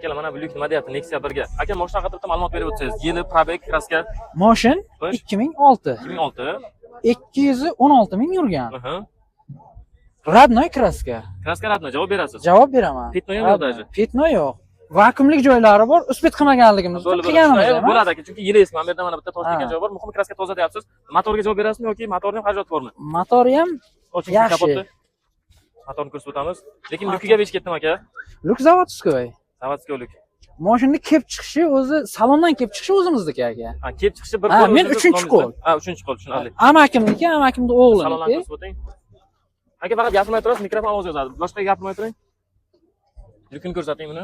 Akalar mana bu lyuk nima deyapti? Nexia 1 ga. Aka mashina haqida ma'lumot berib o'tsangiz. Yili, probeg, kraska. Moshin 2006. 2006. 216 ming yurgan. Aha. Radnoy kraska. Kraska radno javob berasiz. Javob beraman. Fitno ham yo'q даже. Fitno yo'q. Vakuumlik joylari bor, uspet qilmaganligimiz uchun qilganimiz emas. Bo'ladi aka, chunki yili eski. Men bu yerda mana bitta tosh degan joy bor. Muhimi kraska toza deyapsiz. Motorga javob berasizmi yoki motorning xarajati bormi? Motori ham yaxshi. Motorni ko'rsatib o'tamiz. Lekin lyukiga besh ketdim aka. Lyuk zavodskoy. Zavodskoy lyuk. Mashinani kelib chiqishi o'zi salondan kelib chiqishi o'zimizniki aka. Ha, kelib chiqishi bir qo'l. Men 3-qo'l. Ha, 3-qo'l, tushunarli. Amakimniki, amakimning o'g'liniki. Salondan ko'rsatib o'ting. Aka faqat gapirmay turasiz, mikrofon ovoz yozadi. Boshqa gapirmay turing. Lyukini ko'rsating buni.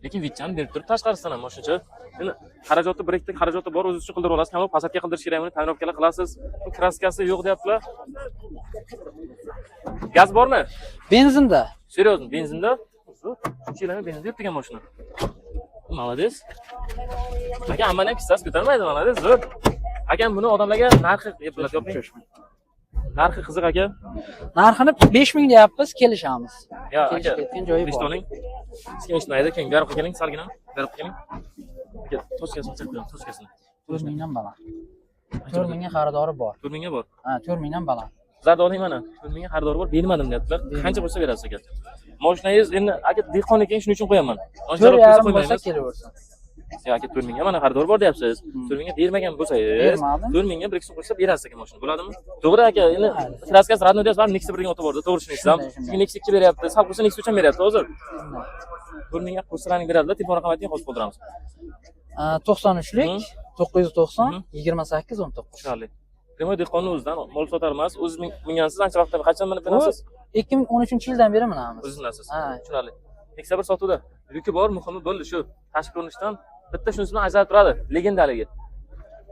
Lekin vitchani berib turib tashqarisidan ham mashinachi. Endi xarajati brekda xarajati bor, o'zingiz uchun qildirib olasiz. Kamroq pasatga qildirish kerak, buni ta'mirlovkalar qilasiz. Kraskasi yo'q deyaptilar. Gaz bormi? Benzinda. Seriozmi? Benzinda? Shunchalarni benzinda yurib turgan mashina. Молодец. Aka amman ham kissasi ko'tarmaydi, молодец, zo'r. Akam buni odamlarga narxi yapiladi, yoping. Narxi qiziq aka. Narxini 5000 deyapmiz, kelishamiz. Yo, aka. Kelishgan joyi bor. Ristoning. Sizga eshitmaydi, keyin berib keling, salgina. Berib keling. Aka, toshkasini chek qiling, toshkasini. 4000 dan baland. 4000 ga xaridori bor. 4000 ga bor. Ha, 4000 dan baland. Sizlarni oling mana. 4000 ga xaridori bor, bermadim deyaptilar. Qancha bo'lsa berasiz aka. Mashinangiz endi aka dehqon ekan, shuning uchun qo'yaman. 4,5 bo'lsa kelaversin. Siz aka 4000 ga mana xaridor bor deyapsiz. 4000 ga bermagan bo'lsangiz, 4000 ga bir kishi qo'ysa berasiz aka mashina. Bo'ladimi? To'g'ri aka, endi kraskasi radno deyapsiz, baribir Nexia 1 ga o'tib bordi, to'g'ri tushunaysiz. Chunki Nexia 2 beryapti, sal qo'ysa Nexia 3 ham beryapti hozir. 4000 ga qo'shsalaring beradilar, telefon raqamatingni hozir qoldiramiz. 93lik 990 28 19. Tushunarli. Primoy dehqonni o'zidan mol sotar emas, o'zingiz mingansiz, ancha vaqtdan qachon minib berasiz? 2013-yildan beri minamiz. O'zingiz minasiz. Ha, tushunarli. Nexia 1 sotuvda. Lyuki bor, muhimi bo'ldi shu. Tashqi ko'rinishdan bitta shunisi bilan ajralib turadi, legendaligi.